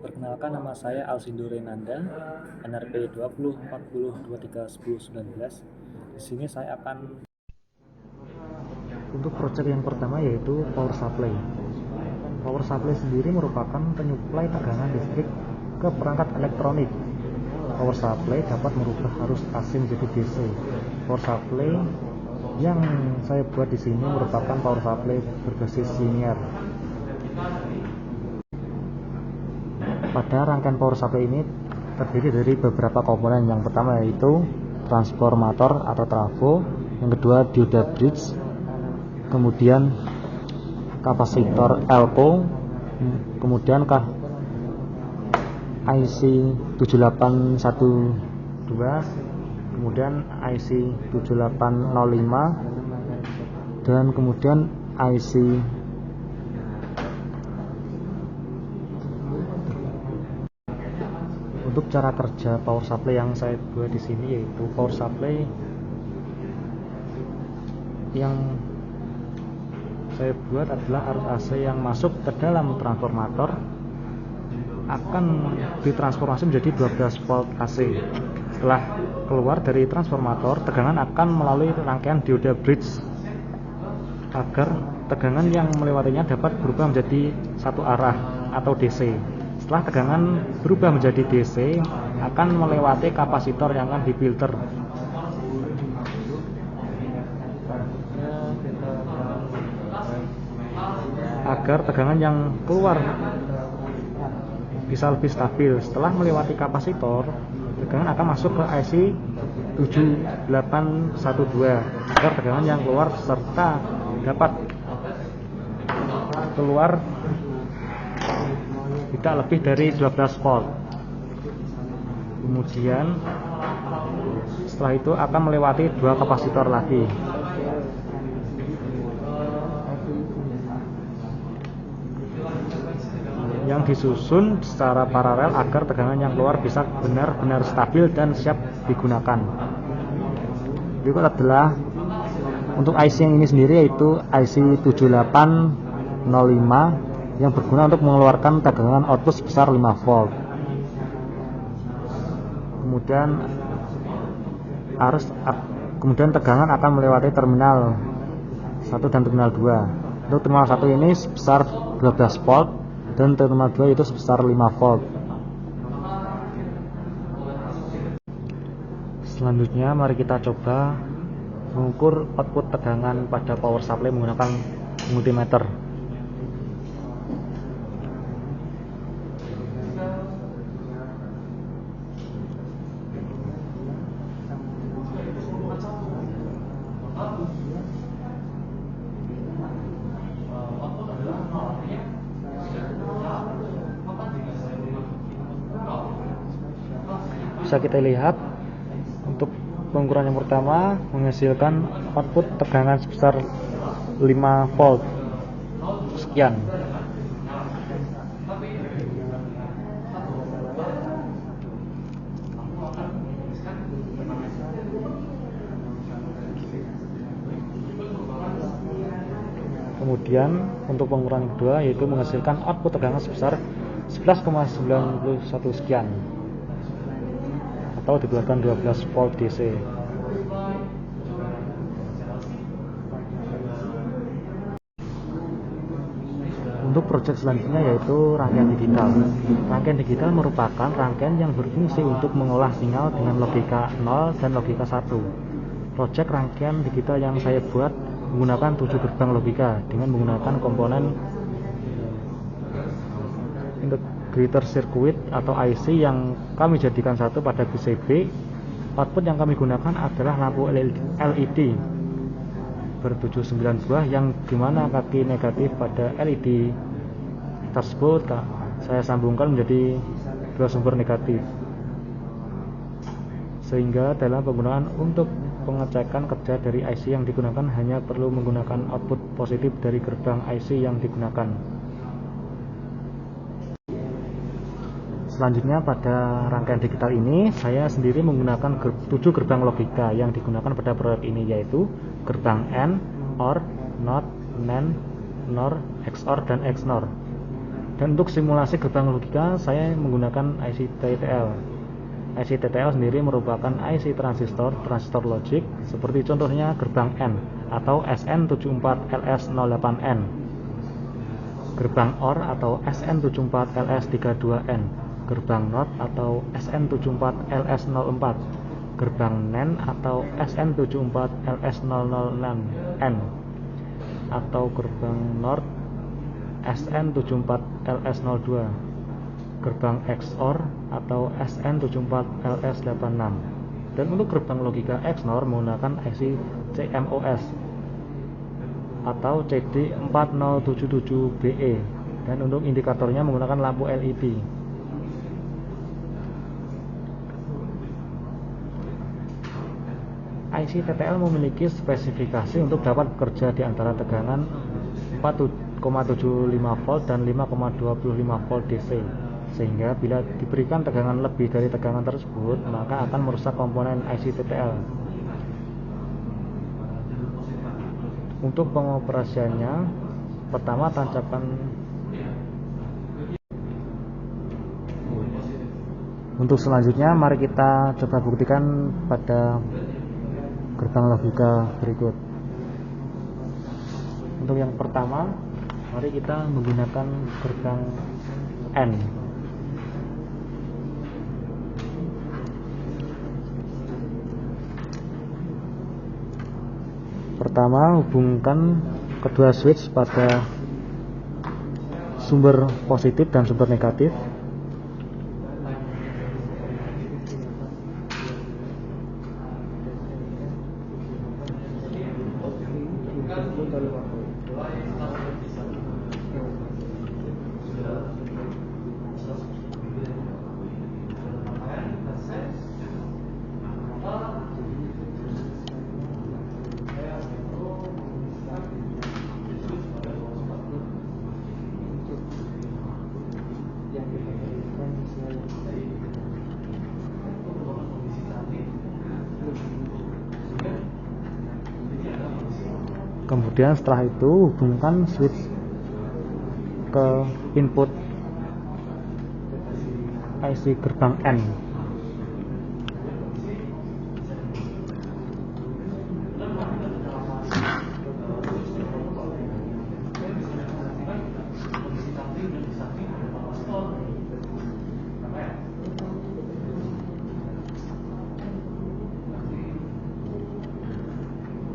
Perkenalkan, nama saya Alsindo Renanda, NRP 2040231019. Di sini saya akan Untuk project yang pertama yaitu power supply. Power supply sendiri merupakan penyuplai tegangan listrik ke perangkat elektronik. Power supply dapat merubah arus AC menjadi DC. Power supply yang saya buat di sini merupakan power supply berbasis linear. Pada rangkaian power supply ini terdiri dari beberapa komponen. Yang pertama yaitu transformator atau trafo, yang kedua dioda bridge, kemudian kapasitor elko, kemudian IC 7812, kemudian IC 7805, dan kemudian IC Untuk cara kerja power supply yang saya buat di sini yaitu power supply yang saya buat adalah arus AC yang masuk ke dalam transformator akan ditransformasi menjadi 12 volt AC. Setelah keluar dari transformator, tegangan akan melalui rangkaian dioda bridge agar tegangan yang melewatinya dapat berubah menjadi satu arah atau DC. Setelah tegangan berubah menjadi DC, akan melewati kapasitor yang akan difilter. Agar tegangan yang keluar bisa lebih stabil. Setelah melewati kapasitor, tegangan akan masuk ke IC 7812 agar tegangan yang keluar serta dapat keluar tidak lebih dari 12 volt. Kemudian setelah itu akan melewati dua kapasitor lagi. Yang disusun secara paralel agar tegangan yang keluar bisa benar-benar stabil dan siap digunakan. Berikut adalah untuk IC yang ini sendiri yaitu IC 7805 yang berguna untuk mengeluarkan tegangan output sebesar 5 volt. Kemudian tegangan akan melewati terminal 1 dan terminal 2. Untuk terminal 1 ini sebesar 12 volt dan terminal 2 itu sebesar 5 volt. Selanjutnya mari kita coba mengukur output tegangan pada power supply menggunakan multimeter. Bisa kita lihat untuk pengukuran yang pertama menghasilkan output tegangan sebesar 5 volt sekian. Kemudian untuk pengukuran kedua yaitu menghasilkan output tegangan sebesar 11,91 sekian atau dikeluarkan 12 volt DC. Untuk project selanjutnya yaitu rangkaian digital. Rangkaian digital merupakan rangkaian yang berfungsi untuk mengolah sinyal dengan logika 0 dan logika 1. Project rangkaian digital yang saya buat menggunakan 7 gerbang logika dengan menggunakan komponen integrator circuit atau IC yang kami jadikan satu pada PCB. Output yang kami gunakan adalah lampu LED ber-9 buah yang dimana kaki negatif pada LED tersebut saya sambungkan menjadi dua sumber negatif, sehingga dalam penggunaan untuk pengecekan kerja dari IC yang digunakan hanya perlu menggunakan output positif dari gerbang IC yang digunakan. Selanjutnya pada rangkaian digital ini saya sendiri menggunakan 7 gerbang logika yang digunakan pada proyek ini, yaitu gerbang AND, OR, NOT, NAND, NOR, XOR, dan XNOR. Dan untuk simulasi gerbang logika saya menggunakan IC TTL. IC TTL sendiri merupakan IC transistor logic seperti contohnya gerbang N atau SN74LS08N, gerbang OR atau SN74LS32N, gerbang NOT atau SN74LS04, gerbang NAND atau SN74LS006N, atau gerbang NOR SN74LS02, gerbang XOR atau SN74LS86. Dan untuk gerbang logika XNOR menggunakan IC CMOS atau CD4077BE, dan untuk indikatornya menggunakan lampu LED. IC TTL memiliki spesifikasi untuk dapat bekerja di antara tegangan 4,75 volt dan 5,25 volt DC, sehingga bila diberikan tegangan lebih dari tegangan tersebut maka akan merusak komponen IC TTL. Untuk pengoperasiannya, pertama tancapkan. Untuk selanjutnya mari kita coba buktikan pada gerbang logika berikut. Untuk yang pertama, mari kita menggunakan gerbang N. Pertama, hubungkan kedua switch pada sumber positif dan sumber negatif. Kemudian setelah itu hubungkan switch ke input IC gerbang N.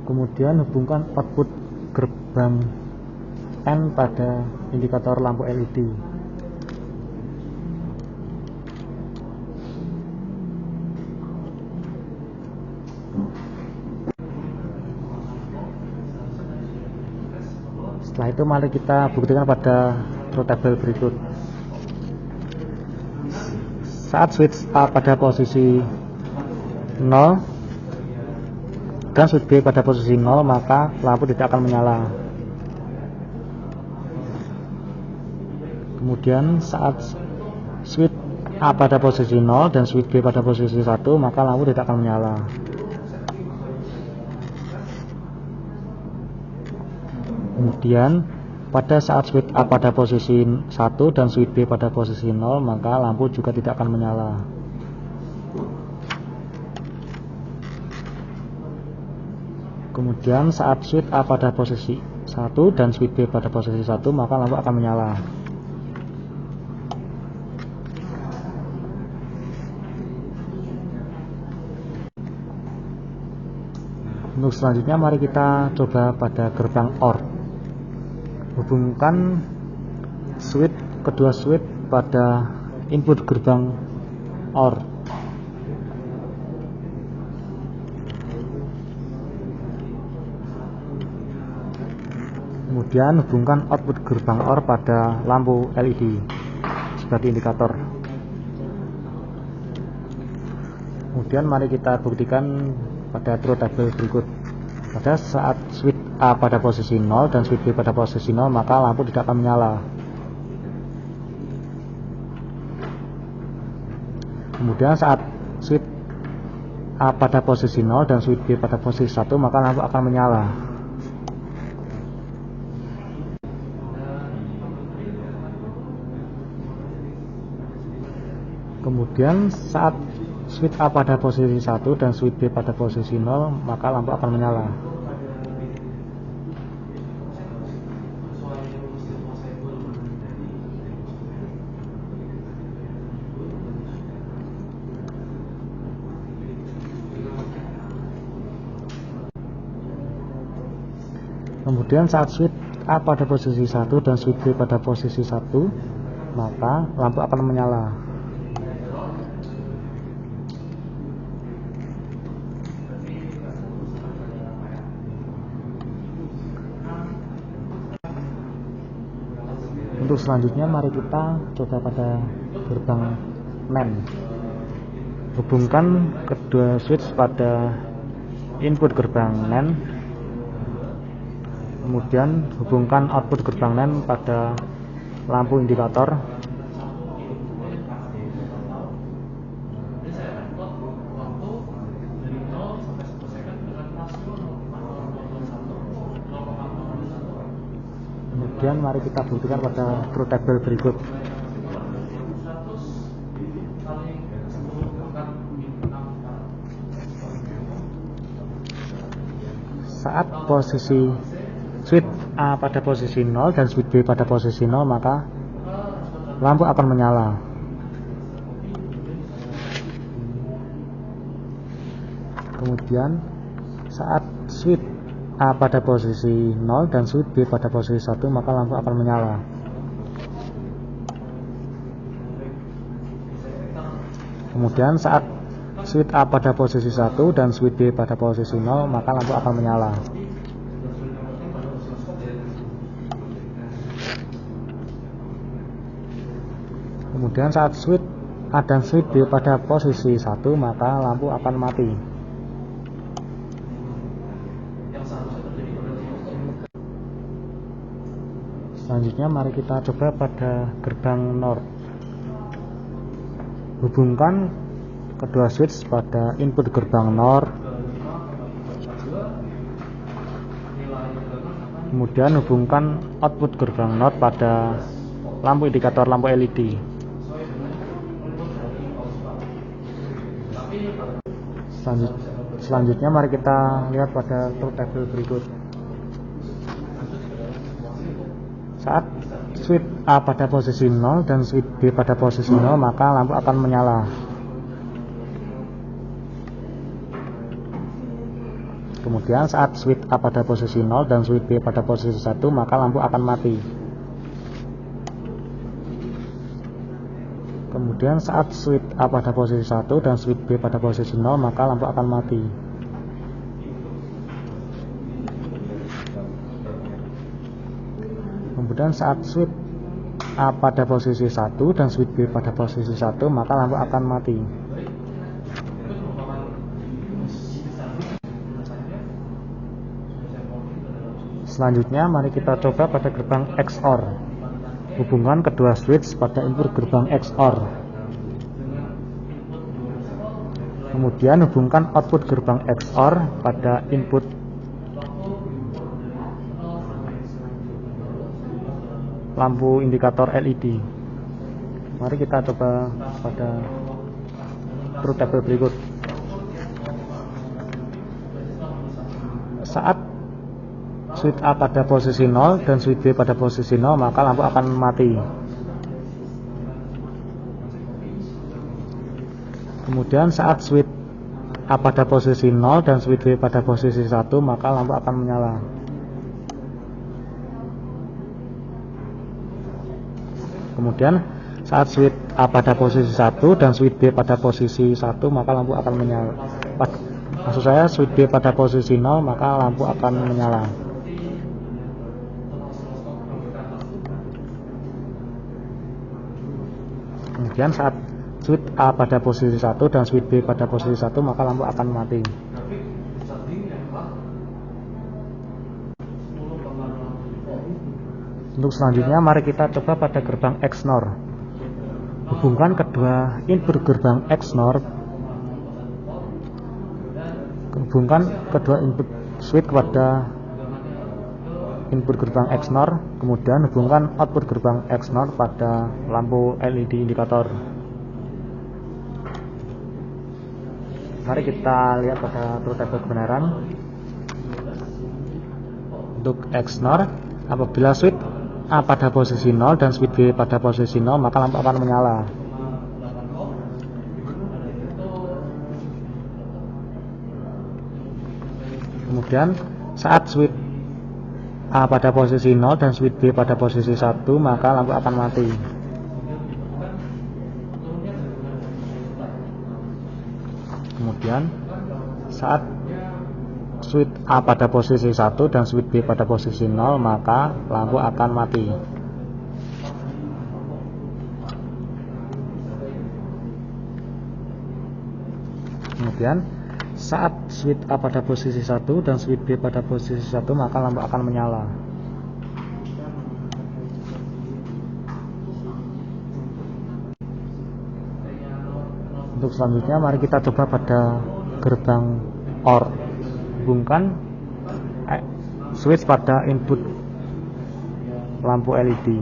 Kemudian hubungkan output gerbang N pada indikator lampu LED. Setelah itu mari kita buktikan pada truth table berikut. Saat switch A pada posisi 0 dan switch B pada posisi 0, maka lampu tidak akan menyala. Kemudian saat switch A pada posisi 0 dan switch B pada posisi 1, maka lampu tidak akan menyala. Kemudian pada saat switch A pada posisi 1 dan switch B pada posisi 0, maka lampu juga tidak akan menyala. Kemudian saat switch A pada posisi 1 dan switch B pada posisi 1, maka lampu akan menyala. Untuk selanjutnya mari kita coba pada gerbang OR. Hubungkan kedua switch pada input gerbang OR. Kemudian hubungkan output gerbang OR pada lampu LED sebagai indikator. Kemudian mari kita buktikan pada truth table berikut. Pada saat switch A pada posisi 0 dan switch B pada posisi 0, maka lampu tidak akan menyala. Kemudian saat switch A pada posisi 0 dan switch B pada posisi 1, maka lampu akan menyala. Kemudian saat switch A pada posisi 1 dan switch B pada posisi 0, maka lampu akan menyala. Kemudian saat switch A pada posisi 1 dan switch B pada posisi 1, maka lampu akan menyala. Untuk selanjutnya mari kita coba pada gerbang NAND. Hubungkan kedua switch pada input gerbang NAND, kemudian hubungkan output gerbang NAND pada lampu indikator. Kemudian mari kita buktikan pada truth table berikut. Saat posisi switch A pada posisi 0 dan switch B pada posisi 0, maka lampu akan menyala. Kemudian saat switch A pada posisi 0 dan switch B pada posisi 1, maka lampu akan menyala. Kemudian saat switch A pada posisi 1 dan switch B pada posisi 0, maka lampu akan menyala. Kemudian saat switch A dan switch B pada posisi 1, maka lampu akan mati. Selanjutnya mari kita coba pada gerbang NOR. Hubungkan kedua switch pada input gerbang NOR, kemudian hubungkan output gerbang NOR pada lampu indikator lampu LED. Selanjutnya mari kita lihat pada truth table berikut. Saat switch A pada posisi 0 dan switch B pada posisi 0, maka lampu akan menyala. Kemudian saat switch A pada posisi 0 dan switch B pada posisi 1, maka lampu akan mati. Kemudian saat switch A pada posisi 1 dan switch B pada posisi 0, maka lampu akan mati. Kemudian saat switch A pada posisi 1 dan switch B pada posisi 1, maka lampu akan mati. Selanjutnya mari kita coba pada gerbang XOR. Hubungan kedua switch pada input gerbang XOR. Kemudian hubungkan output gerbang XOR pada input lampu indikator LED. Mari kita coba pada truth table berikut. Saat switch A pada posisi 0 dan switch B pada posisi 0, maka lampu akan mati. Kemudian saat switch A pada posisi 0 dan switch B pada posisi 1, maka lampu akan menyala. Kemudian saat switch A pada posisi 1 dan switch B pada posisi 1, maka lampu akan menyala. Maksud saya switch B pada posisi 0, maka lampu akan menyala. Kemudian saat switch A pada posisi 1 dan switch B pada posisi 1, maka lampu akan mati. Untuk selanjutnya mari kita coba pada gerbang XNOR. Hubungkan kedua input gerbang XNOR. Hubungkan kedua input switch kepada input gerbang XNOR, kemudian hubungkan output gerbang XNOR pada lampu LED indikator. Mari kita lihat pada truth table kebenaran. Untuk XNOR, apabila switch A pada posisi 0 dan switch B pada posisi 0, maka lampu akan menyala. Kemudian saat switch A pada posisi 0 dan switch B pada posisi 1, maka lampu akan mati. Kemudian saat switch A pada posisi 1 dan switch B pada posisi 0, maka lampu akan mati. Kemudian saat switch A pada posisi 1 dan switch B pada posisi 1, maka lampu akan menyala. Untuk selanjutnya mari kita coba pada gerbang OR. Hubungkan switch pada input lampu LED.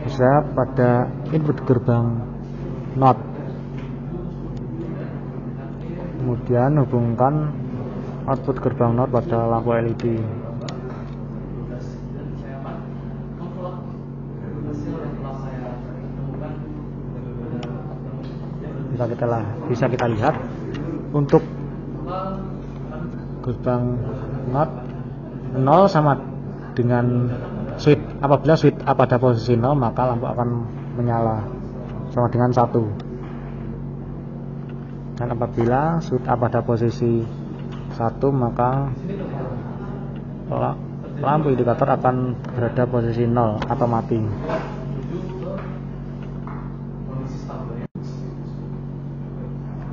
Bisa pada input gerbang NOT. Kemudian hubungkan output gerbang NOT pada lampu LED. Bisa kita lihat untuk gerbang NOT 0 sama dengan switch. Apabila switch A pada posisi 0, maka lampu akan menyala sama dengan 1. Dan apabila switch A pada posisi 1, maka lampu indikator akan berada posisi 0 atau mati.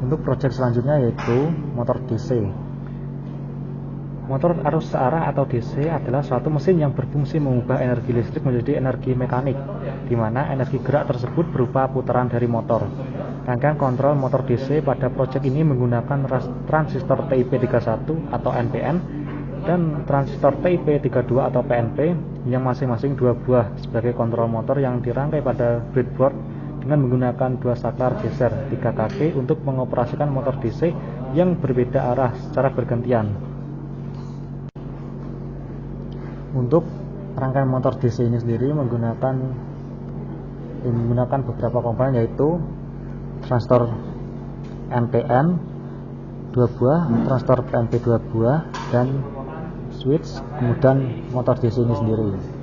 Untuk project selanjutnya yaitu motor DC. Motor arus searah atau DC adalah suatu mesin yang berfungsi mengubah energi listrik menjadi energi mekanik, di mana energi gerak tersebut berupa putaran dari motor. Rangkaian kontrol motor DC pada project ini menggunakan transistor TIP31 atau NPN dan transistor TIP32 atau PNP yang masing-masing 2 buah sebagai kontrol motor yang dirangkai pada breadboard dengan menggunakan 2 saklar geser 3 kaki untuk mengoperasikan motor DC yang berbeda arah secara bergantian. Untuk rangkaian motor DC ini sendiri menggunakan beberapa komponen, yaitu transistor NPN 2 buah, transistor PNP 2 buah, dan switch, kemudian motor DC ini sendiri.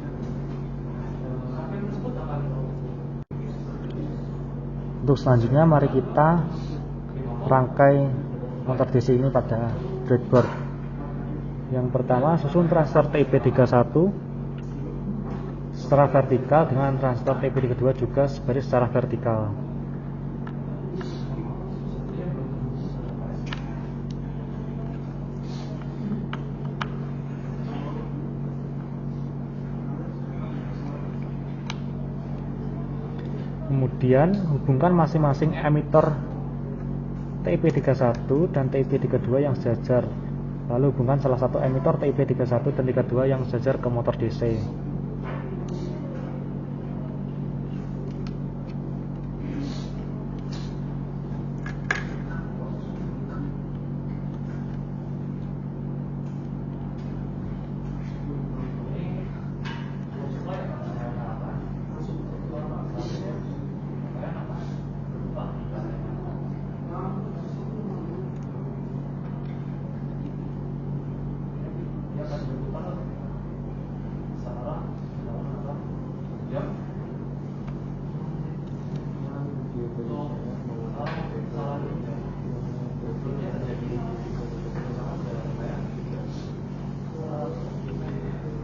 Untuk selanjutnya mari kita rangkai motor DC ini pada breadboard. Yang pertama, susun transistor TIP31 secara vertikal dengan transistor TIP32 juga sebaris secara vertikal. Kemudian hubungkan masing-masing emitter TIP31 dan TIP32 yang sejajar. Lalu hubungkan salah satu emitter TIP31 dan 32 yang sejajar ke motor DC.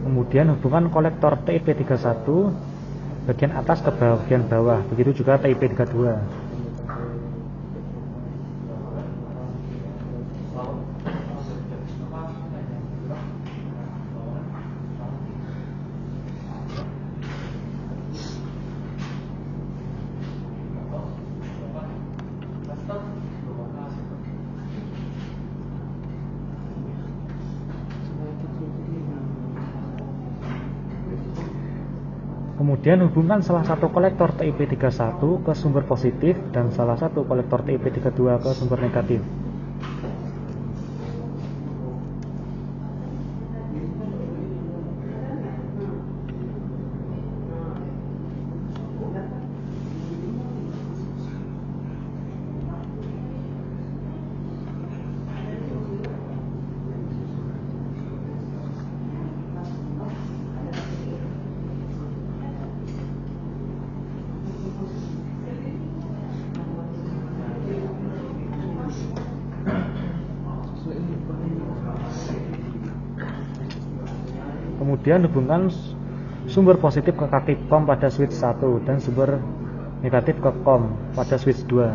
Kemudian hubungkan kolektor TIP31 bagian atas ke bagian bawah, begitu juga TIP32. Kemudian hubungkan salah satu kolektor TIP31 ke sumber positif dan salah satu kolektor TIP32 ke sumber negatif. Kemudian hubungkan sumber positif ke kaki COM pada switch 1 dan sumber negatif ke COM pada switch 2.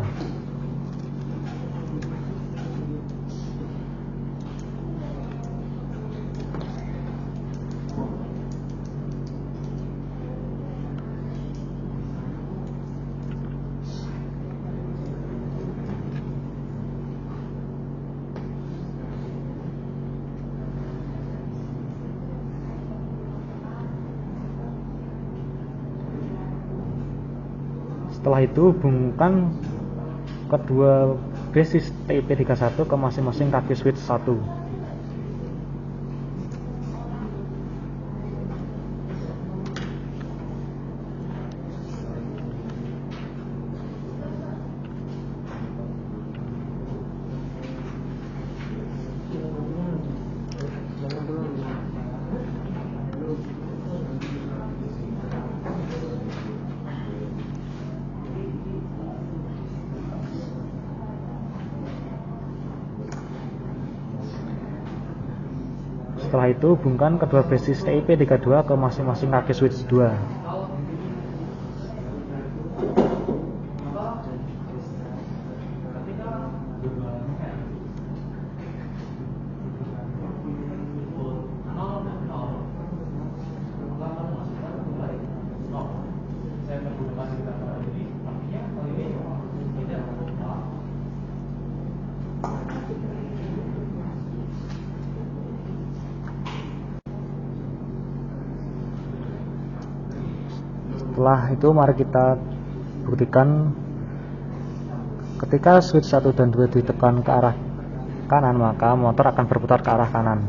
Setelah itu hubungkan kedua basis TIP31 ke masing-masing kaki switch 1. Setelah itu hubungkan kedua basis TIP32 ke masing-masing kaki switch 2. Setelah itu mari kita buktikan ketika switch 1 dan 2 ditekan ke arah kanan, maka motor akan berputar ke arah kanan.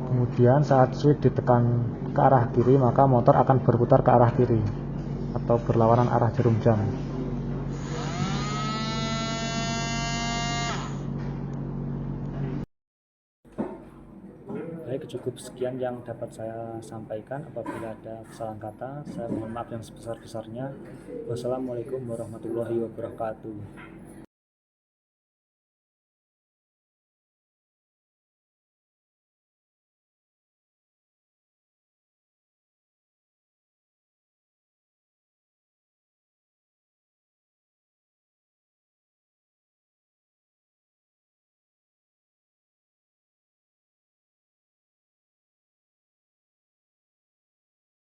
Kemudian saat switch ditekan ke arah kiri, maka motor akan berputar ke arah kiri atau berlawanan arah jarum jam. Baik, cukup sekian yang dapat saya sampaikan. Apabila ada kesalahan kata, saya mohon maaf yang sebesar-besarnya. Wassalamualaikum warahmatullahi wabarakatuh.